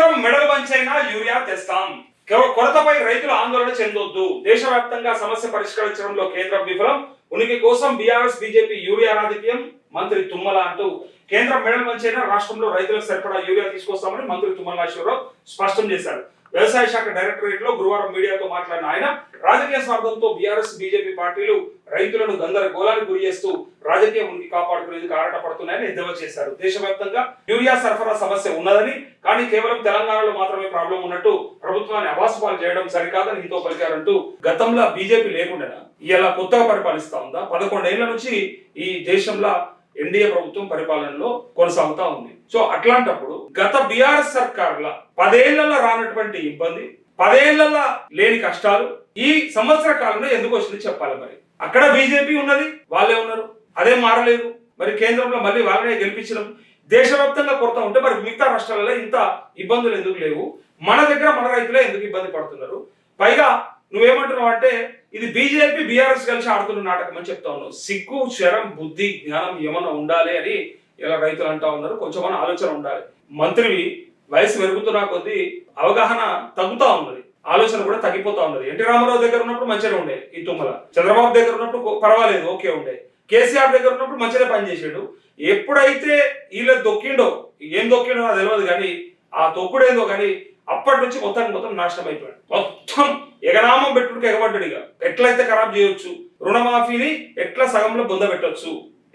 కేంద్రం మెడలు వంచైనా యూరియా తెస్తాం. కొరతపై రైతులు ఆందోళన చెందొద్దు. దేశవ్యాప్తంగా సమస్య పరిష్కరించడంలో కేంద్రం విఫలం. ఉనికి కోసం బీఆర్ఎస్ బీజేపీ యూరియా రాజకీయం. మంత్రి తుమ్మల అంటూ కేంద్రం మెడలు వంచైనా రాష్ట్రంలో రైతులకు సరిపడా యూరియా తీసుకొస్తామని మంత్రి తుమ్మల నాగేశ్వరరావు స్పష్టం చేశారు. వ్యవసాయ శాఖ డైరెక్టరేట్ లో గురువారం మీడియాతో మాట్లాడిన ఆయన రాజకీయ స్వార్థంతో బీఆర్ఎస్ బీజేపీ పార్టీలు రైతులను గందరగోళానికి గురి చేస్తూ రాజకీయ ఉనికి కాపాడుకునేందుకు ఆరాటపడుతున్నాయని ఎద్దేవా చేశారు. దేశవ్యాప్తంగా యూరియా సరఫరా సమస్య ఉన్నదని, కానీ కేవలం తెలంగాణలో మాత్రమే ప్రాబ్లం ఉన్నట్టు ప్రభుత్వాన్ని అవాస్తవాలు చేయడం సరికాదని హితో పలికారంటూ గతంలో బీజేపీ లేకుండా ఇలా కొత్తగా పరిపాలిస్తా ఉందా? 11 ఏళ్ల నుంచి ఈ దేశంలో ఎన్డీఏ ప్రభుత్వం పరిపాలనలో కొనసాగుతా ఉంది. సో అట్లాంటప్పుడు గత బీఆర్ఎస్ సర్కార్ల 10 ఏళ్లలో రానటువంటి ఇబ్బంది, 10 ఏళ్లలో లేని కష్టాలు ఈ సంవత్సర కాలంలో ఎందుకు వచ్చింది చెప్పాలి. మరి అక్కడ బీజేపీ ఉన్నది, వాళ్ళే ఉన్నారు, అదేం మారలేదు. మరి కేంద్రంలో మళ్ళీ వాళ్ళనే గెలిపించడం, దేశవ్యాప్తంగా కొరత ఉంటే మరి మిగతా రాష్ట్రాలలో ఇంత ఇబ్బందులు ఎందుకు లేవు? మన దగ్గర మన రైతులే ఎందుకు ఇబ్బంది పడుతున్నారు? పైగా నువ్వేమంటున్నావు అంటే ఇది బీజేపీ బీఆర్ఎస్ కలిసి ఆడుతున్న నాటకం అని చెప్తా ఉన్నావు. సిగ్గు, శరం, బుద్ధి, జ్ఞానం ఏమన్నా ఉండాలి అని ఇలా రైతులు అంటా ఉన్నారు. కొంచెం ఆలోచన ఉండాలి. మంత్రివి వయసు పెరుగుతున్నా కొద్దీ అవగాహన తగ్గుతా ఉన్నది, ఆలోచన కూడా తగ్గిపోతా ఉన్నది. ఎన్టీ రామారావు దగ్గర ఉన్నప్పుడు మంచిగా ఉండే ఈ తుమ్మల, చంద్రబాబు దగ్గర ఉన్నప్పుడు పర్వాలేదు, ఓకే ఉండే, కేసీఆర్ దగ్గర ఉన్నప్పుడు మంచిగా పనిచేసాడు. ఎప్పుడైతే వీళ్ళ దొక్కిండో, ఏం దొక్కిండో నాకు తెలియదు కానీ ఆ తొక్కుడేందో కానీ అప్పటి నుంచి మొత్తం నాశనం అయిపోయాడు. మొత్తం ఎగనామం పెట్టుకు ఎగబడ్డాడు. ఇక ఎట్లయితే ఖరాబ్ చేయొచ్చు, రుణమాఫీని ఎట్లా సగంలో బొంద పెట్టొచ్చు,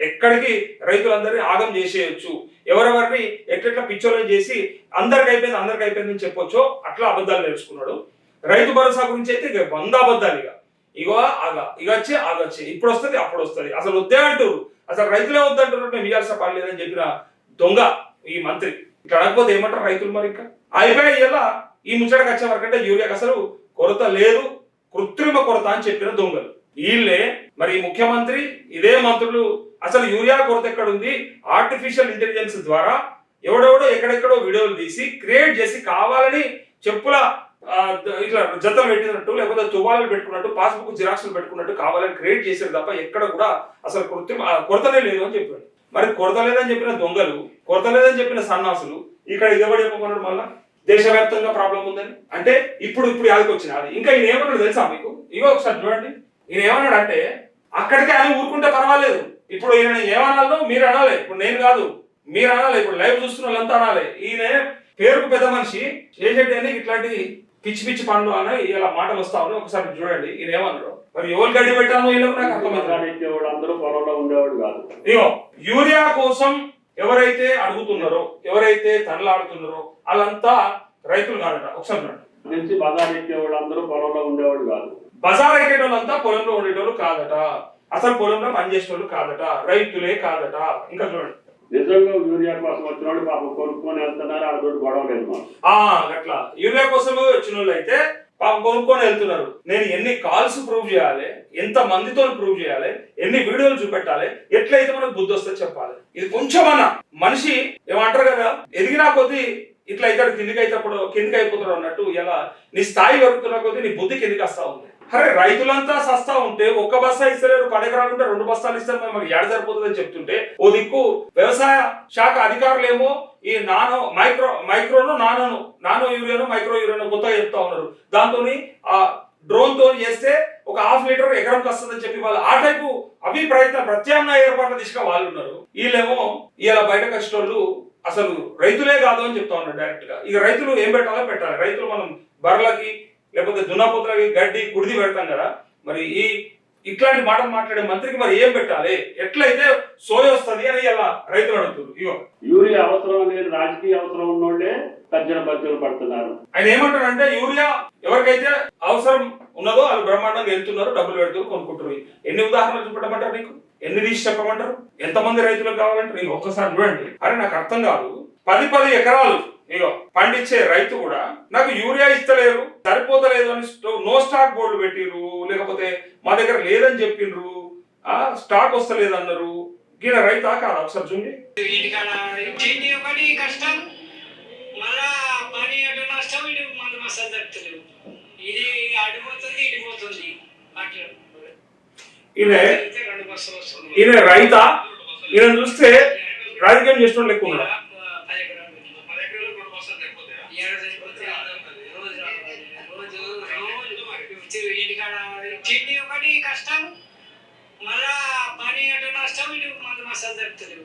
ఎక్కడికి రైతులందరినీ ఆగం చేసేయచ్చు, ఎవరెవరిని ఎట్లెట్లా పిచ్చోళ్ళని చేసి అందరికి అయిపోయిందని చెప్పొచ్చో అట్లా అబద్ధాలు నేర్చుకున్నాడు. రైతు భరోసా గురించి అయితే ఇక 100 అబద్ధాలు. ఇగో ఆగొచ్చి ఇప్పుడు వస్తుంది అప్పుడు వస్తుంది, అసలు వద్దే అంటారు, అసలు రైతులే వద్దంటారు, మేము ఇవ్వాల్సిన పని లేదని చెప్పిన దొంగ ఈ మంత్రి. ఇట్లా అనకపోతే ఏమంటారు రైతులు? మరి ఇంకా అయిపోయి ఇలా ఈ ముచ్చటకు వచ్చే వరకంటే యూరియాకి అసలు కొరత లేదు, కృత్రిమ కొరత అని చెప్పిన దొంగలు వీళ్ళే. మరి ముఖ్యమంత్రి ఇదే మంత్రులు అసలు యూరియా కొరత ఎక్కడుంది, ఆర్టిఫిషియల్ ఇంటెలిజెన్స్ ద్వారా ఎవడెవడో ఎక్కడెక్కడో వీడియోలు తీసి క్రియేట్ చేసి కావాలని చెప్పుల ఇట్లా జతలు పెట్టినట్టు, లేకపోతే తువాలు పెట్టుకున్నట్టు, పాస్బుక్ జిరాక్స్లు పెట్టుకున్నట్టు కావాలని క్రియేట్ చేశారు తప్ప ఎక్కడ కూడా అసలు కొరతనే లేదు అని చెప్పాడు. మరి కొరత లేదని చెప్పిన దొంగలు, కొరత లేదని చెప్పిన సన్నాసులు ఇక్కడ ఎవరు చెప్పమన్నాడు మళ్ళా దేశవ్యాప్తంగా ప్రాబ్లం ఉందని? అంటే ఇప్పుడు యాదకి వచ్చినది. ఇంకా ఈయన ఏమన్నాడు తెలుసా మీకు? ఇగో ఒకసారి చూడండి. ఈయన ఏమన్నాడు అంటే అక్కడికే అని ఊరుకుంటే పర్వాలేదు, ఇప్పుడు ఈయన ఏమనాలో మీరు అనాలి, ఇప్పుడు నేను కాదు మీరు అనాలి, ఇప్పుడు లైవ్ చూస్తున్న వాళ్ళంతా అనాలి. ఈయన పేరుకు పెద్ద మనిషి చేసేటి ఇట్లాంటి పిచ్చి పనులు అని ఇలా మాటలు వస్తా ఉన్నాయి. ఒకసారి చూడండి ఈయన ఏమన్నాడు. మరి ఎవరు గడ్డి పెట్టాను వీళ్ళకు నాకు అర్థమైంది. అందరూ పొలంలో ఉండేవాడు కాదు. ఇగో యూరియా కోసం ఎవరైతే అడుగుతున్నారో, ఎవరైతే తనలాడుతున్నారో వాళ్ళంతా రైతులు కాదట. ఒకసారి నుంచి బజార్ ఎక్కేవాళ్ళు అందరూ పొలంలో ఉండేవాడు కాదు. బజార్ ఎక్కేటోళ్ళంతా పొలంలో ఉండేటోళ్ళు కాదట, అసలు పొలంలో పనిచేసేటోళ్ళు కాదట, రైతులే కాదట. ఇంకా చూడండి, నిజంగా యూరియా కోసం వచ్చిన వాళ్ళు పాపం కొనుక్కొని వెళ్తున్నారు, అదొకటి గొడవ లేదు. అట్లా యూరియా కోసం వచ్చిన వాళ్ళు అయితే పాపం కొనుక్కొని వెళ్తున్నారు. నేను ఎన్ని కాల్స్ ప్రూవ్ చేయాలి, ఎంత మందితో ప్రూవ్ చేయాలి, ఎన్ని వీడియోలు చూపెట్టాలి, ఎట్లయితే మనకు బుద్ధి వస్తే చెప్పాలి. ఇది కొంచెం అన్న మనిషి ఏమంటారు కదా, ఎదిగినా కొద్దీ ఇట్లా అయితే కిందికి అయిపోతాడు అన్నట్టు. ఇలా నీ స్థాయి పెరుగుతున్న కొద్దీ నీ బుద్ధి కిందికి వస్తా ఉంది. అరే రైతులంతా సస్తా ఉంటే ఒక్క బస్తా ఇస్తలేరు, 10 ఎకరాలు ఉంటే 2 బస్తాలు ఇస్తారు, మనకి ఏడ సరిపోతుందని చెప్తుంటే ఓ దిక్కు వ్యవసాయ శాఖ అధికారులు ఏమో ఈ నానో యూరియాను మైక్రో యూరియాను కొత్తగా చెప్తా ఉన్నారు. దాంతో ఆ డ్రోన్ తో చేస్తే ఒక 1/2 లీటర్ ఎకరంకి వస్తుందని చెప్పి వాళ్ళు ఆ టైపు ప్రత్యామ్నాయ ఏర్పాట్ల దిశగా వాళ్ళు ఉన్నారు. వీళ్ళేమో ఇలా బయటకు వచ్చినోళ్ళు అసలు రైతులే కాదు అని చెప్తా ఉన్నారు డైరెక్ట్ గా. ఇక రైతులు ఏం పెట్టాలి. రైతులు మనం బర్రెలకి లేకపోతే దున్నపోతులకి గడ్డి కుడిది పెడతాం కదా, మరి ఇట్లాంటి మాటలు మాట్లాడే మంత్రికి మరి ఏం పెట్టాలి, ఎట్లయితే సోయ వస్తుంది అని ఇలా రైతులు అడుగుతారు. ఇగో యూరియా అవసరం అనేది రాజకీయ అవసరం ఉన్నోళ్ళే బజ్జలు పడుతున్నారు. ఆయన ఏమంటారంటే యూరియా ఎవరికైతే అవసరం ఉన్నదో వాళ్ళు బ్రహ్మాండంగా వెళ్తున్నారు, డబ్బులు పెడుతున్నారు, కొనుక్కుంటారు. ఎన్ని ఉదాహరణలు చూపెట్టమంటారు నీకు? ఎన్ని తీసి చెప్పమంటారు? ఎంతమంది రైతులకు కావాలంటారు? నీకు ఒక్కసారి చూడండి. అరే నాకు అర్థం కాదు, 10 ఎకరాలు ఇగో పండించే రైతు కూడా నాకు యూరియా ఇస్తలేరు, సరిపోతలేదు అని నో స్టాక్ బోర్డు పెట్టిరు, లేకపోతే మా దగ్గర లేదని చెప్పిండ్రు, స్టాక్ వస్తలేదు అన్నారు. ఈయన రైతా కాదు? ఒకసారి చూడండి. ఈయన రైతా? ఈయన చూస్తే రాజకీయం చేసిన లెక్క ఉన్నాడు. కష్టం, మళ్ళా పని అంటే నష్టం, ఇటు మందు మసాలు దొరుకుతలేవు.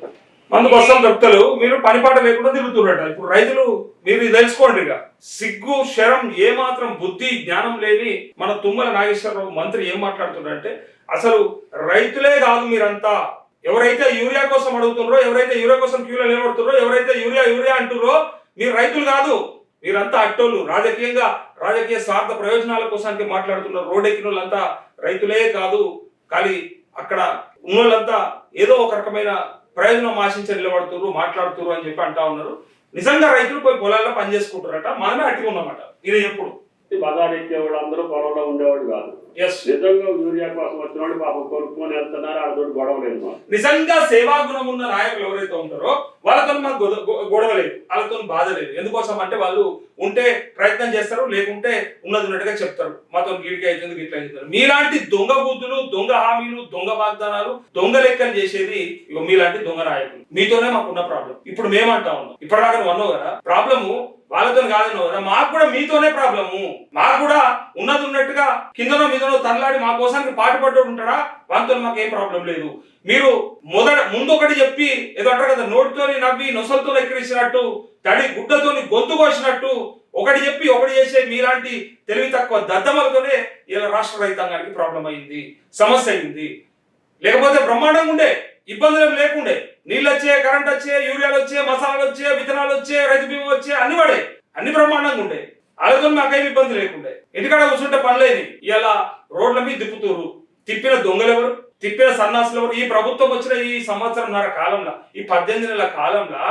మందు బస్సం దొరుకుతలు, మీరు పనిపాట లేకుండా తిరుగుతున్నట. ఇప్పుడు రైతులు మీరు ఇది తెలుసుకోండి, ఇక సిగ్గు శరం ఏమాత్రం బుద్ధి జ్ఞానం లేని మన తుమ్మల నాగేశ్వరరావు మంత్రి ఏం మాట్లాడుతున్నారంటే, అసలు రైతులే కాదు మీరంతా, ఎవరైతే యూరియా కోసం అడుగుతున్నారో, ఎవరైతే యూరియా కోసం క్యూలో నిలబడుతున్నారో, ఎవరైతే యూరియా యూరియా అంటున్నారో మీరు రైతులు కాదు, మీరంతా అట్టోళ్ళు. రాజకీయ స్వార్థ ప్రయోజనాల కోసానికి మాట్లాడుతున్నారు. రోడ్ ఎక్కిన వాళ్ళంతా రైతులే కాదు, కానీ అక్కడ ఉన్నోళ్ళంతా ఏదో ఒక రకమైన ప్రయోజనం ఆశించి నిలబడుతున్నారు, మాట్లాడుతున్నారు అని చెప్పి అంటా ఉన్నారు. నిజంగా రైతులు పోయి పొలాల్లో పని చేసుకుంటారట, మనమే అట్టిగా ఉన్నామట. ఇది ఎప్పుడు బజార్ ఎక్కేవాడు అందరూ పొలంలో ఉండేవాడు కాదు. నిజంగా యూరియా కోసం వచ్చిన వాళ్ళు పాపం కొనుక్కొని వెళ్తున్నారు, వాళ్ళతో గొడవ లేదు. నిజంగా సేవా గుణం ఉన్న నాయకులు ఎవరైతే ఉంటారో వాళ్ళతో మాకు గొడవ లేదు, వాళ్ళతో బాధ లేదు. ఎందుకోసం అంటే వాళ్ళు ఉంటే ప్రయత్నం చేస్తారు, లేకుంటే ఉన్నది ఉన్నట్టుగా చెప్తారు, మాతో గిడికి అవుతుంది గిట్లా అవుతుంది. మీలాంటి దొంగ బుద్ధులు, దొంగ హామీలు, దొంగ వాగ్దానాలు, దొంగ లెక్కలు చేసేది ఇక మీలాంటి దొంగ నాయకులు. మీతోనే మాకున్న ప్రాబ్లం. ఇప్పుడు మేమంటా ఉన్నాం, ఇప్పటిదాకా నువ్వు అన్నావు కదా ప్రాబ్లము వాళ్ళతో కాదన్నావు కదా, మాకు కూడా మీతోనే ప్రాబ్లము. మాకు కూడా ఉన్నది ఉన్నట్టుగా కిందనో మీదనో తనలాడి మా కోసానికి పాటుపడ్డు ఉంటాడా, వాళ్ళతో మాకేం ప్రాబ్లం లేదు. మీరు ముందు ఒకటి చెప్పి ఏదో అంటారు కదా, నోటితోని నవ్వి నొసలతో ఎక్కిరించినట్టు, తడి గుడ్డతోని గొంతు కోసినట్టు ఒకటి చెప్పి ఒకటి చేసే మీలాంటి తెలివి తక్కువ దద్దమలతోనే ఇలా రాష్ట్ర రైతాంగానికి ప్రాబ్లం అయింది, సమస్య అయింది. లేకపోతే బ్రహ్మాండంగా ఉండే, ఇబ్బందులు లేకుండే, నీళ్ళు వచ్చే, కరెంట్ వచ్చే, యూరియాలు వచ్చే, మసాలాలు వచ్చే, విత్తనాలు వచ్చే, రైతు బీమా వచ్చే, అన్ని పడే, అన్ని బ్రహ్మాండంగా ఉండే. వాళ్ళతో మాకేం ఇబ్బంది లేకుండే. ఇంటికాడ కూర్చుంటే పనిలేని ఇలా రోడ్ల మీద తిప్పుతురు. తిప్పిన దొంగలెవరు, తిప్పిన సన్నాసులు ఎవరు? ఈ ప్రభుత్వం వచ్చిన ఈ సంవత్సరంన్నర కాలంలో, ఈ 18 నెలల కాలంలో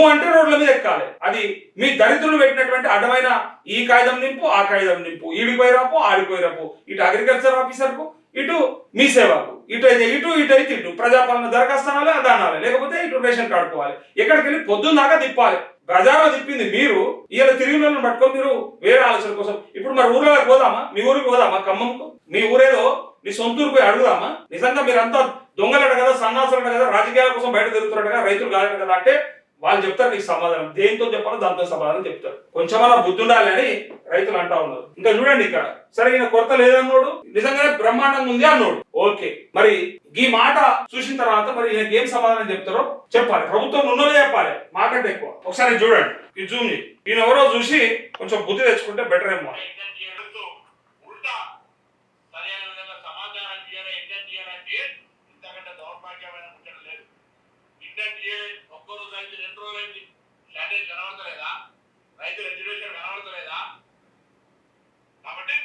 అంటే రోడ్ల మీద ఎక్కాలి. అది మీ దరిద్రులు పెట్టినటువంటి అడ్డమైన ఈ కాగితం నింపు, ఆ కాగితం నింపు, ఈడిపోయి రాపు, ఆడిపోయి రాపు, ఇటు అగ్రికల్చర్ ఆఫీసర్ కు, ఇటు మీ సేవకు, ఇటు అయితే ఇటు ప్రజాపాలన దరఖాస్తనాలే అదానాలే, లేకపోతే ఇటు రేషన్ కార్డుకోవాలి. ఎక్కడికి వెళ్ళి పొద్దున్న దాకా తిప్పాలి. ప్రజాలో తిప్పింది మీరు, ఇలా తిరిగిన పట్టుకొని మీరు వేరే ఆలోచన కోసం. ఇప్పుడు మరి ఊర్లోకి పోదామా? మీ ఊరికి పోదామా? ఖమ్మంకు మీ ఊరేదో మీ సొంత ఊరికి పోయి అడుగుదామా? నిజంగా మీరంతా దొంగలట కదా, సన్నాసులట కదా, రాజకీయాల కోసం బయట తిరుగుతున్నట్టు కదా, రైతులు కాదు కదా అంటే వాళ్ళు చెప్తారు నీకు సమాధానం. దేంతో చెప్పాలో దాంతో సమాధానం చెప్తారు. కొంచెమన్నా బుద్ధి ఉండాలి అని రైతులు అంటా ఉన్నారు. ఇంకా చూడండి, ఇక్కడ సరే ఈయన కొరత లేదన్నోడు, నిజంగానే బ్రహ్మాండంగా ఉంది అన్నోడు. ఓకే, మరి ఈ మాట చూసిన తర్వాత మరి ఈయనకి ఏం సమాధానం చెప్తారో చెప్పాలి. ప్రభుత్వం ఉన్నదే చెప్పాలి, మాకంటే ఎక్కువ. ఒకసారి చూడండి, ఈ జూమ్ ఈయన ఎవరో చూసి కొంచెం బుద్ధి తెచ్చుకుంటే బెటర్ ఏమో. రైతుల ఎడ్యుకేషన్ కనబడతలేదా? కాబట్టి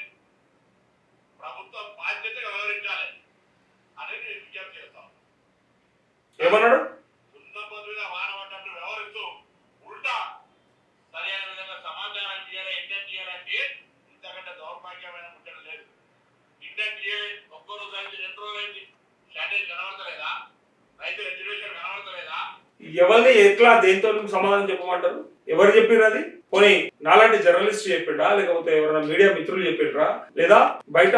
ప్రభుత్వం బాధ్యతగా వ్యవహరించాలి అనేది నేను విజ్ఞప్తి చేస్తాం. ఏమన్నాడు? ఉన్న పొద్దుగా వానబడ్డట్టు వ్యవహరిస్తూ ఉల్టా సరైన విధంగా సమాచారం చేయాలి, ఇంటెంట్ చేయాలంటే ఇంతకంటే దౌర్భాగ్యమైన ముచ్చట లేదు. ఇంటెంట్ చేయాలి, ఒక్కో రోజు అయితే 2 రోజులు అయింది, స్ట్రాటజీ కనబడతలేదా? రైతుల ఎడ్యుకేషన్ కనబడతలేదా? ఎవరిని ఎట్లా దేంతో సమాధానం చెప్పమంటారు? ఎవరు చెప్పిర్రు అది? పోనీ నాలాంటి జర్నలిస్ట్ చెప్పిండ్రా, లేకపోతే ఎవరైనా మీడియా మిత్రులు చెప్పిండ్రా, లేదా బయట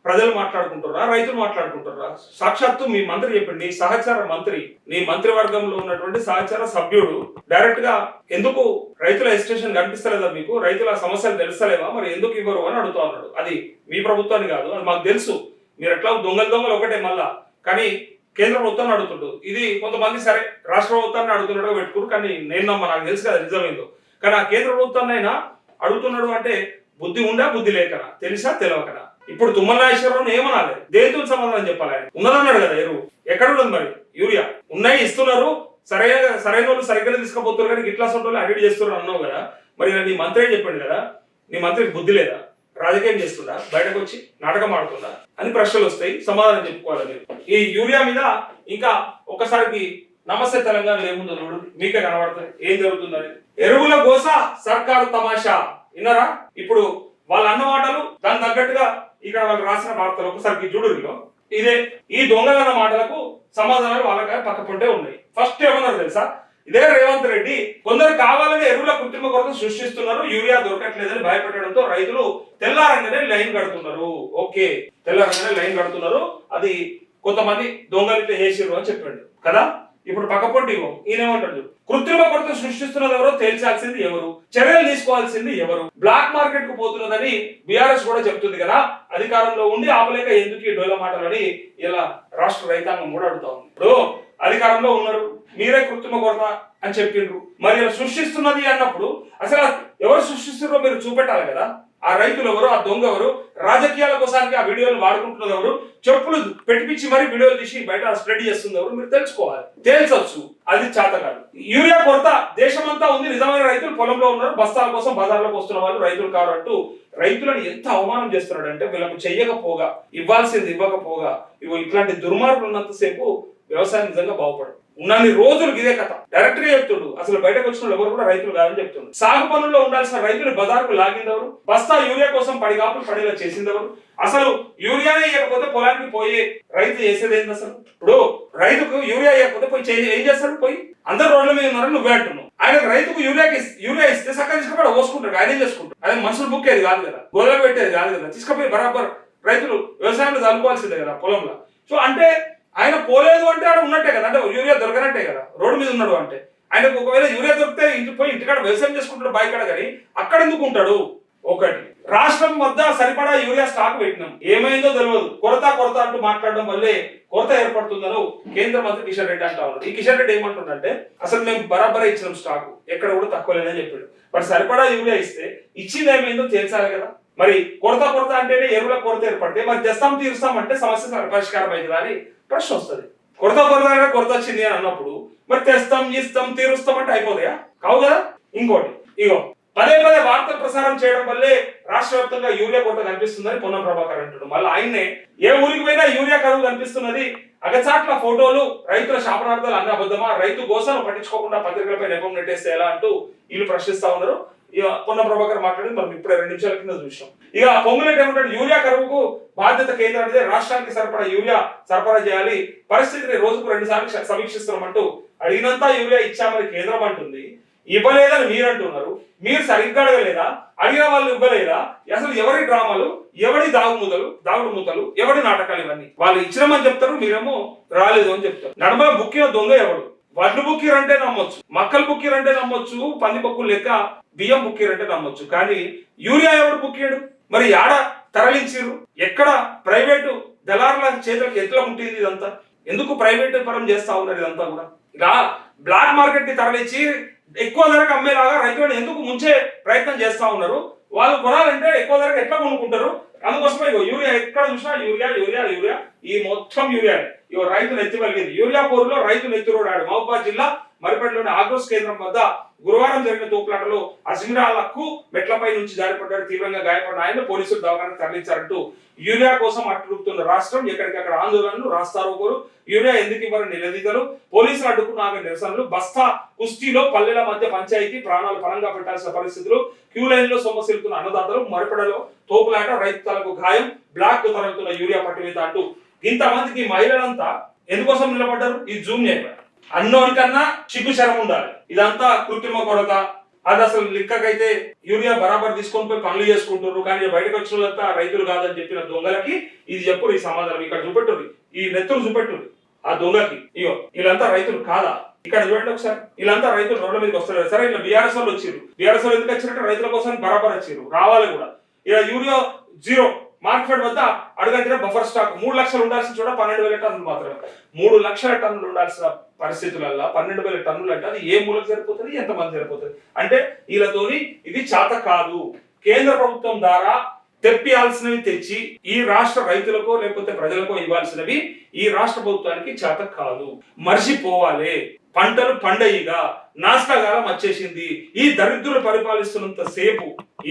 ప్రజలు మాట్లాడుకుంటారా, రైతులు మాట్లాడుకుంటారా? సాక్షాత్తు మీ మంత్రి చెప్పిండి, నీ సహచార మంత్రి, నీ మంత్రివర్గంలో ఉన్నటువంటి సహచార సభ్యుడు డైరెక్ట్ గా ఎందుకు రైతుల ఎస్టేషన్ కనిపిస్తలేదా మీకు? రైతుల సమస్యలు తెలుస్తలేవా? మరి ఎందుకు ఇవ్వరు అని అడుగుతా ఉన్నాడు. అది మీ ప్రభుత్వాన్ని కాదు, అది మాకు తెలుసు. మీరు ఎట్లా దొంగలు ఒకటే మళ్ళా, కానీ కేంద్ర ప్రభుత్వాన్ని అడుగుతుండు. ఇది కొంతమంది సరే రాష్ట్ర ప్రభుత్వాన్ని అడుగుతున్నట్టుగా పెట్టుకున్నారు, కానీ నేను నాకు తెలుసు కదా నిజమేందో. కానీ ఆ కేంద్ర ప్రభుత్వాన్ని అయినా అడుగుతున్నాడు అంటే బుద్ధి ఉండా, బుద్ధి లేకనా, తెలుసా తెలియకనా? ఇప్పుడు తుమ్మల నాగేశ్వరరావు ఏమనాలి? దేనితో సమాధానం చెప్పాలి? ఆయన ఉన్నదన్నాడు కదా ఎరువు, ఎక్కడ ఉన్నది మరి యూరియా? ఉన్నాయి, ఇస్తున్నారు, సరైన వాళ్ళు సరిగ్గా తీసుకుపోతున్నారు, కానీ ఇట్లా సొంత అడిట్ చేస్తున్నారు అన్నావు కదా. మరి నీ మంత్రి ఏం చెప్పండి కదా, నీ మంత్రికి బుద్ధి లేదా? రాజకీయం చేస్తుందా? బయటకు వచ్చి నాటకం ఆడుతుందా అని ప్రశ్నలు వస్తాయి, సమాధానం చెప్పుకోవాలి మీరు. ఈ యూరియా మీద ఇంకా ఒక్కసారికి నమస్తే తెలంగాణ ఏముందో చూడు, మీకే కనబడుతుంది ఏం జరుగుతుందని. ఎరువుల గోస సర్కారు తమాషా విన్నారా? ఇప్పుడు వాళ్ళ అన్న మాటలు దాని తగ్గట్టుగా ఇక్కడ వాళ్ళు రాసిన వార్తలు ఒకసారి చూడు. ఇదే ఈ దొంగలన్న మాటలకు సమాధానాలు వాళ్ళకి పక్క పొంటే ఉన్నాయి. ఫస్ట్ ఏమన్నారు తెలుసా? ఇదే రేవంత్ రెడ్డి కొందరు కావాలని ఎరువుల కృత్రిమ కొరత సృష్టిస్తున్నారు, యూరియా దొరకట్లేదని భయపెట్టడంతో రైతులు తెల్లారంగానే లైన్ కడుతున్నారు. ఓకే, తెల్లారంగానే లైన్ కడుతున్నారు, అది కొంతమంది దొంగలు చేసిర్రు అని చెప్పాడు కదా. ఇప్పుడు పక్కపొంటి ఈయనేమంటాడు, కృత్రిమ కొరత సృష్టిస్తున్నది ఎవరో తేల్చాల్సింది ఎవరు, చర్యలు తీసుకోవాల్సింది ఎవరు, బ్లాక్ మార్కెట్ కు పోతున్నదని బీఆర్ఎస్ కూడా చెప్తుంది కదా, అధికారంలో ఉండి ఆపలేక ఎందుకు ఈ డోల మాటలని ఇలా రాష్ట్ర రైతాంగం కూడా అడుగుతా ఉంది. ఇప్పుడు అధికారంలో ఉన్నారు, మీరే కృత్రిమ కొరత అని చెప్పిండ్రు, మరి ఇలా సృష్టిస్తున్నది అన్నప్పుడు అసలు ఎవరు సృష్టిస్తున్నారో మీరు చూపెట్టాలి కదా. ఆ రైతులు ఎవరు, ఆ దొంగ ఎవరు, రాజకీయాల కోసానికి ఆ వీడియోలు వాడుకుంటున్నది ఎవరు, చెప్పులు పెట్టిపించి మరి వీడియోలు తీసి బయట స్ప్రెడ్ చేస్తుంది ఎవరు, మీరు తెలుసుకోవాలి. తేల్చొచ్చు, అది చేత కాదు. యూరియా కొరత దేశమంతా ఉంది, నిజమైన రైతులు పొలంలో ఉన్నారు, బస్తాల కోసం బజార్లోకి వస్తున్న వాళ్ళు రైతులు కారు అంటూ రైతులను ఎంత అవమానం చేస్తున్నాడు అంటే, వీళ్ళకు చెయ్యకపోగా ఇవ్వాల్సింది ఇవ్వకపోగా ఇగో ఇట్లాంటి దుర్మార్గులు ఉన్నంతసేపు వ్యవసాయం నిజంగా బాగుపడదు. ఉన్నన్ని రోజులు ఇదే కథ. డైరెక్ట్ గా చెప్తుండు, అసలు బయటకు వచ్చిన ఎవరు కూడా రైతులు కాదని చెప్తుండు. సాగు పనుల్లో ఉండాల్సిన రైతులు బజార్కు లాగిందెవరు, బస్తా యూరియా కోసం పడిగాపులు పడేలా చేసిందెవరు, అసలు యూరియానే ఇవ్వకపోతే పొలానికి పోయి రైతు చేసేది ఏంది అసలు. ఇప్పుడు రైతుకు యూరియా ఇవ్వకపోతే పోయి ఏం చేస్తాడు, పోయి అందరు రోడ్ల మీద ఉన్నారని నువ్వే అంటున్నావు. ఆయన రైతుకు యూరియా ఇస్తే సక్కగా తీసుకుపోయి పోసుకుంటాడు, ఆయన ఏం చేసుకుంటాడు, అదే మనుషులు బుక్కేది కాదు కదా, గొడవలు పెట్టేది కాదు కదా, తీసుకుపోయి బరాబర్ రైతులు వ్యవసాయంలో చదువుకోవాల్సిందే కదా పొలంలో. సో అంటే ఆయన పోలేదు అంటే ఆడ ఉన్నట్టే కదా, అంటే యూరియా దొరకనట్టే కదా, రోడ్డు మీద ఉన్నాడు అంటే. ఆయనకు ఒకవేళ యూరియా దొరికితే ఇంటికాడ వ్యవసాయం చేసుకుంటాడు బాయికాడ, కానీ అక్కడ ఎందుకు ఉంటాడు. ఒకటి, రాష్ట్రం వద్ద సరిపడా యూరియా స్టాక్ పెట్టినాం, ఏమైందో తెలియదు, కొరత అంటూ మాట్లాడడం వల్లే కొరత ఏర్పడుతుందని కేంద్ర మంత్రి కిషన్ రెడ్డి అంటా ఉన్నాడు. ఈ కిషన్ రెడ్డి ఏమంటుండంటే, అసలు మేము బరాబరే ఇచ్చినాం స్టాక్, ఎక్కడ కూడా తక్కువ లేదని చెప్పాడు. మరి సరిపడా యూరియా ఇస్తే ఇచ్చింది ఏమైందో తేల్చాలి కదా. మరి కొరత అంటేనే ఎరువుల కొరత ఏర్పడితే మరి తెస్తాం తీరుస్తాం అంటే సమస్య పరిష్కారం అవుతుందా అని ప్రశ్న వస్తుంది. కొరత వచ్చింది అని అన్నప్పుడు మరి తెస్తాం ఇస్తాం తీరుస్తాం అంటే అయిపోతాయా, కావు కదా. ఇంకోటి, ఇగో పదే వార్తలు ప్రసారం చేయడం వల్లే రాష్ట్ర వ్యాప్తంగా యూరియా కొరత కనిపిస్తుందని పొన్నం ప్రభాకర్ అంటున్నాడు. మళ్ళీ ఆయన్నే ఏ ఊరికి పోయినా యూరియా కరువు కనిపిస్తున్నది, అగచాట్ల ఫోటోలు, రైతుల శాపనార్థాలు అన్న అబద్ధమా, రైతు గోసాను పట్టించుకోకుండా పత్రికలపై నెపం నెట్టేస్తే ఎలా అంటూ వీళ్ళు ప్రశ్నిస్తా ఉన్నారు. ఇక పొన్నం ప్రభాకర్ మాట్లాడింది మనం ఇప్పుడే 2 నిమిషాల కింద చూసాం. ఇక పొంగులేటి ఏమంటాడు, యూరియా కరువుకు బాధ్యత కేంద్రానిదే, రాష్ట్రానికి సరిపడా యూరియా సరఫరా చేయాలి, పరిస్థితిని రోజుకు 2 సార్లు సమీక్షిస్తున్నామంటూ అడిగినంత యూరియా ఇచ్చామని కేంద్రం అంటుంది, ఇవ్వలేదని మీరు అంటున్నారు. మీరు సరిగ్గా అడగలేదా, అడిగిన వాళ్ళు ఇవ్వలేదా, అసలు ఎవరి డ్రామాలు, ఎవడి దాగుడు మూతలు, ఎవడి నాటకాలు ఇవన్నీ. వాళ్ళు ఇచ్చినామని చెప్తారు, మీరేమో రాలేదు అని చెప్తారు. నడమ బుక్కిన దొంగ ఎవడు, వడ్లు బుక్కిరంటే నమ్మొచ్చు, మక్కలు బుక్కిరంటే నమ్మొచ్చు, పంది బొక్కులు లెక్క బియ్యం బుక్కిరంటే నమ్మొచ్చు, కానీ యూరియా ఎవడు బుక్కాడు, మరి యాడ తరలించిరు, ఎక్కడ ప్రైవేటు దళారుల చేతులకు ఎట్లా ఉంటుంది ఇదంతా, ఎందుకు ప్రైవేట్ పరం చేస్తా ఉన్నారు ఇదంతా కూడా. ఇలా బ్లాక్ మార్కెట్ కి తరలించి ఎక్కువ ధరకు అమ్మేలాగా రైతులను ఎందుకు ముంచే ప్రయత్నం చేస్తా ఉన్నారు. వాళ్ళు కొనాలంటే ఎక్కువ ధరకు ఎట్లా కొనుక్కుంటారు, అందుకోసమే యూరియా ఎక్కడ చూసినా యూరియా ఈ మొత్తం యూరియా ఇగో రైతులు ఎత్తివలిగింది. యూరియా పోరులో రైతులు ఎత్తురోడాడు. మహబూబాబాద్ జిల్లా మరిపేటలోని ఆగ్రోస్ కేంద్రం వద్ద గురువారం జరిగిన తోపులాటలో అసిమిరాలకు మెట్లపై నుంచి జారిపడ్డాడు. తీవ్రంగా గాయపడిన ఆయన పోలీసులు దవాఖానకు తరలించారంటూ యూరియా కోసం అట్టుడుకుతున్న రాష్ట్రం ఎక్కడికక్కడ ఆందోళనలు, రాస్తారోకోలు, యూరియా ఎందుకు ఇవ్వని నిలదీతలు, పోలీసులు అడ్డుకున్న ఆమె నిరసనలు, బస్తా కుస్తీలో పల్లెల మధ్య పంచాయతీ, ప్రాణాలు పరంగా పెట్టాల్సిన పరిస్థితులు, క్యూ లైన్ లో సొమ్మసిల్లుతున్న అన్నదాతలు, మరిపడలో తోపులాట, రైతులకు గాయం, బ్లాక్ కు తరలుతున్న యూరియా పట్టివేత అంటూ ఇంతమందికి మహిళలంతా ఎందుకోసం నిలబడ్డారు. ఈ జూమ్ చేయబడారు. అన్నోనికన్నా సిగ్గు శరం ఉండాలి. ఇదంతా కృత్రిమ కొరత, అది అసలు లిక్కకైతే యూరియా బరాబర్ తీసుకొని పోయి పనులు చేసుకుంటారు, కానీ బయటకు వచ్చిన వాళ్ళంతా రైతులు కాదని చెప్పిన దొంగలకి ఇది చెప్పుడు ఈ సమాధానం. ఇక్కడ చూపెట్టుంది, ఈ నెత్తులు చూపెట్టుంది ఆ దొంగకి. ఇగో వీళ్ళంతా రైతులు కాదా, ఇక్కడ చూడండి ఒకసారి, వీళ్ళంతా రైతులు రోడ్ల మీదకి వస్తారు. సరే ఇలా బీఆర్ఎస్ వాళ్ళు వచ్చిర్రు, బీఆర్ఎస్ వాళ్ళు ఎందుకు వచ్చినట్టు రైతుల కోసం బరాబర్ వచ్చిర్రు, రావాలి కూడా. ఇలా యూరియా జీరో మార్కెట్ వద్ద అడుగంటే బఫర్ స్టాక్ 3 లక్షలు ఉండాల్సిన చోట 12,000 టన్నులు మాత్రమే. 3 లక్షల టన్నులు ఉండాల్సిన పరిస్థితులలో 12,000 టన్నులు అంటే అది ఏ మూలకు సరిపోతుంది, ఎంతమంది సరిపోతుంది అంటే వీళ్ళతోని ఇది చేత కాదు. కేంద్ర ప్రభుత్వం ద్వారా తెప్పియాల్సినవి తెచ్చి ఈ రాష్ట్ర రైతులకో లేకపోతే ప్రజలకో ఇవ్వాల్సినవి ఈ రాష్ట్ర ప్రభుత్వానికి చేత కాదు. మర్చిపోవాలి, పంటలు పండయిగా నాశకాలం వచ్చేసింది. ఈ దరిద్రులు పరిపాలిస్తున్నంత సేపు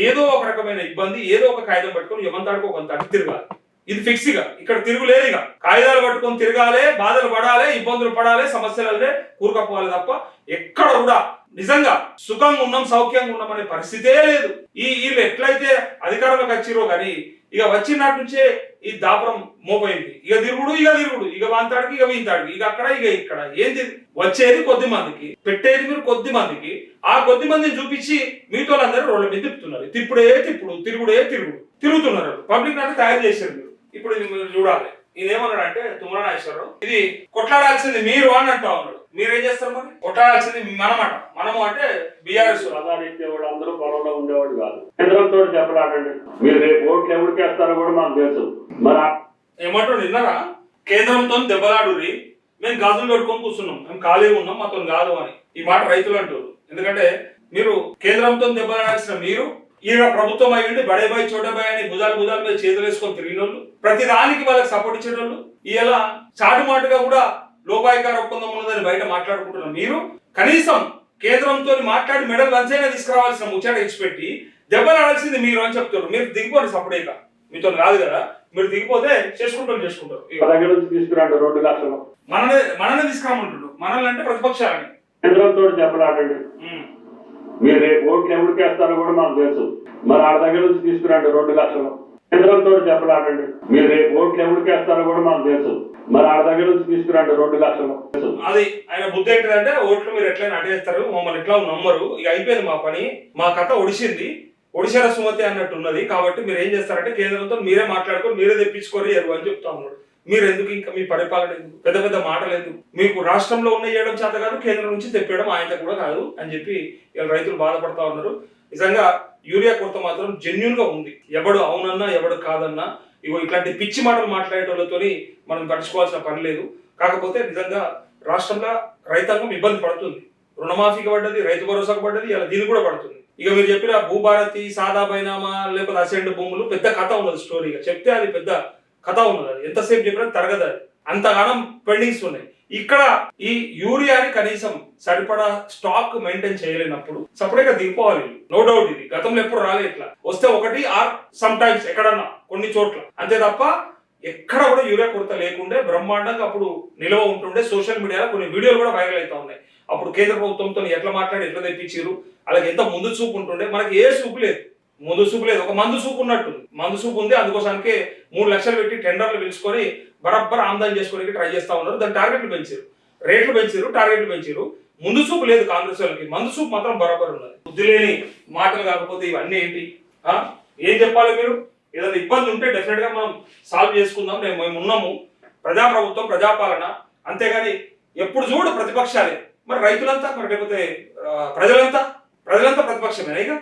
ఏదో ఒక రకమైన ఇబ్బంది, ఏదో ఒక కాగితం పట్టుకొని ఎవంతాడుకో కొంత తిరగాలి. ఇది ఫిక్స్ గా, ఇక్కడ తిరుగులేదు. ఇక కాగితాలు పట్టుకొని తిరగాలి, బాధలు పడాలి, ఇబ్బందులు పడాలి, సమస్యలనే కూరుకపోవాలి తప్ప ఎక్కడ కూడా నిజంగా సుఖంగా ఉన్నాం, సౌఖ్యంగా ఉన్నాం అనే పరిస్థితే లేదు. వీళ్ళు ఎట్లయితే అధికారంలోకి వచ్చిరో కానీ ఇక వచ్చినాటి నుంచే ఈ దాపురం మోపోయింది. ఇక తిరుగుడు, ఇక వాంతాడికి, ఇక వీంతాడికి, ఇక అక్కడ, ఇక ఇక్కడ. ఏంది వచ్చేది కొద్ది మందికి, పెట్టేది మీరు కొద్ది మందికి. ఆ కొద్ది మందిని చూపించి మీతో అందరూ రోడ్ల మీద తిప్పుడే తిరుగుతున్నారు. పబ్లిక్ అంటే తయారు చేశారు మీరు. ఇప్పుడు మీరు చూడాలి, ఇదేమన్నాడు అంటే తుమ్మల నాగేశ్వరరావు, ఇది కొట్లాడాల్సింది మీరు అని అంటా ఉన్నాడు. మీరేం చేస్తారు మరి? కొట్లాడాల్సింది మనమాట. మనము అంటే బీఆర్ఎస్ ఆధార్ ఇచ్చే వాళ్ళు అందరూ పొలంలో ఉండేవాడు కాదు. కేంద్రంతో చెప్పలాడండి. మీరు రేపు ఓట్లు ఎవరికి వేస్తారో కూడా మాకు తెలుసు. మరి ఏమంటాడు విన్నారా? కేంద్రంతో దెబ్బలాడురి, మేము గాజులు పెట్టుకొని కూర్చున్నాం, మేము ఖాళీగా ఉన్నాం, మాతో కాదు అని ఈ మాట రైతులు అంటారు. ఎందుకంటే మీరు కేంద్రంతో దెబ్బలాడాల్సిన మీరు ఈయన ప్రభుత్వం అయ్యండి బడేబాయి చోటబాయి అని భుజాలు మీద చేతులు వేసుకొని తిరిగిన వాళ్ళు, ప్రతి దానికి వాళ్ళకి సపోర్ట్ ఇచ్చిన వాళ్ళు, ఇలా చాటుమాటుగా కూడా లోపాయికార ఒప్పందం ఉన్నదని బయట మాట్లాడుకుంటున్న మీరు కనీసం కేంద్రంతో మాట్లాడి మెడల్ లంచైనా తీసుకురావాల్సిన ముచ్చట ఇచ్చిపెట్టి దెబ్బలాడాల్సింది మీరు అని చెప్తారు. మీరు దిగిపోండి సపరేక, మీతో కాదు కదా, మీరు దిగిపోతే చేసుకుంటారు. దగ్గర నుంచి తీసుకురండి 2 లక్షలు. మననే తీసుకురామంటుండ్రు. మనల్ని అంటే ప్రతిపక్షాలని. కేంద్రంతో చెప్పలాడండి. మీరు రేపు ఓట్లు ఎవరికి వేస్తారో కూడా మాకు తెలుసు. మరి వాళ్ళ దగ్గర నుంచి తీసుకురండి 2 లక్షలు. కేంద్రంతో చెప్పలాడండి. మీరు రేపు ఓట్లు ఎవరికి వేస్తారో కూడా మాకు తెలుసు. మరి వాళ్ళ దగ్గర నుంచి తీసుకురండి 2 లక్షలు. అది ఆయన బుద్ధి ఏంటిదంటే ఓట్లు మీరు ఎట్లయినా అటేస్తారు, మమ్మల్ని ఎట్లా నమ్మరు, ఇక అయిపోయింది మా పని, మా కథ ఒడిసింది, ఒడిశాల సుమతి అన్నట్టు ఉన్నది. కాబట్టి మీరు ఏం చేస్తారంటే కేంద్రంతో మీరే మాట్లాడుకొని మీరే తెప్పించుకోరు ఎరువు అని చెప్తా ఉన్నాడు. మీరు ఎందుకు ఇంకా మీ పరిపాలన ఎందుకు, పెద్ద పెద్ద మాటలు ఎందుకు, మీకు రాష్ట్రంలో ఉన్న చేయడం చేత కాదు, కేంద్రం నుంచి తెప్పేయడం ఆయన కూడా కాదు అని చెప్పి ఇలా రైతులు బాధపడతా ఉన్నారు. నిజంగా యూరియా కొరత మాత్రం జెన్యున్ గా ఉంది. ఎవడు అవునన్నా ఎవడు కాదన్నా ఇగో ఇట్లాంటి పిచ్చి మాటలు మాట్లాడేటోళ్ళతో మనం పట్టించుకోవాల్సిన పని లేదు. కాకపోతే నిజంగా రాష్ట్రంలో రైతాంగం ఇబ్బంది పడుతుంది. రుణమాఫీకి పడ్డది, రైతు భరోసాకు పడ్డది, ఇలా దీనికి కూడా పడుతుంది. ఇక మీరు చెప్పిన భూభారతి, సాదా బైనామా, లేకపోతే అసెండ్ భూములు పెద్ద కథ ఉన్నది. స్టోరీగా చెప్తే అది పెద్ద కథ ఉన్నది. అది ఎంతసేపు చెప్పినా తరగదు. అది అంతగానం పెండింగ్స్ ఉన్నాయి. ఇక్కడ ఈ యూరియాని కనీసం సరిపడా స్టాక్ మెయింటైన్ చేయలేనప్పుడు సపరేట్గా దిగిపోవాలి. నో డౌట్ ఇది గతంలో ఎప్పుడు రాలేదు. ఇట్లా వస్తే ఒకటి ఆర్ సమ్ టైమ్స్ ఎక్కడన్నా కొన్ని చోట్ల, అంతే తప్ప ఎక్కడ కూడా యూరియా కొరత లేకుండే బ్రహ్మాండంగా అప్పుడు నిల్వ ఉంటుండే. సోషల్ మీడియాలో కొన్ని వీడియోలు కూడా వైరల్ అవుతా ఉన్నాయి. అప్పుడు కేంద్ర ప్రభుత్వంతో ఎట్లా మాట్లాడి ఎట్లా తెప్పించారు, అలాగే ఎంత ముందు చూపు ఉంటుండే. మనకి ఏ చూపు లేదు, ముందు చూపు లేదు. ఒక మందు చూపు ఉన్నట్టుంది. మందు చూపు ఉంది, అందుకోసానికి 3 లక్షలు పెట్టి టెండర్లు పిలుచుకొని బరబ్బర్ ఆమ్దానం చేసుకోవడానికి ట్రై చేస్తా ఉన్నారు. దాని టార్గెట్లు పెంచారు, రేట్లు పెంచారు, టార్గెట్లు పెంచారు. ముందు చూపు లేదు కాంగ్రెస్ వాళ్ళకి, మందు చూపు మాత్రం బరాబర్ ఉన్నది. బుద్ధి లేని మాటలు కాకపోతే ఇవన్నీ ఏంటి? ఏం చెప్పాలి మీరు? ఏదైనా ఇబ్బంది ఉంటే డెఫినెట్ గా మనం సాల్వ్ చేసుకుందాం. మేము ఉన్నాము, ప్రజాప్రభుత్వం, ప్రజాపాలన. అంతేగాని ఎప్పుడు చూడు ప్రతిపక్షాలే. మరి రైతులంతా, మరి లేకపోతే ప్రజలంతా ప్రతిపక్షమేనా? ఇక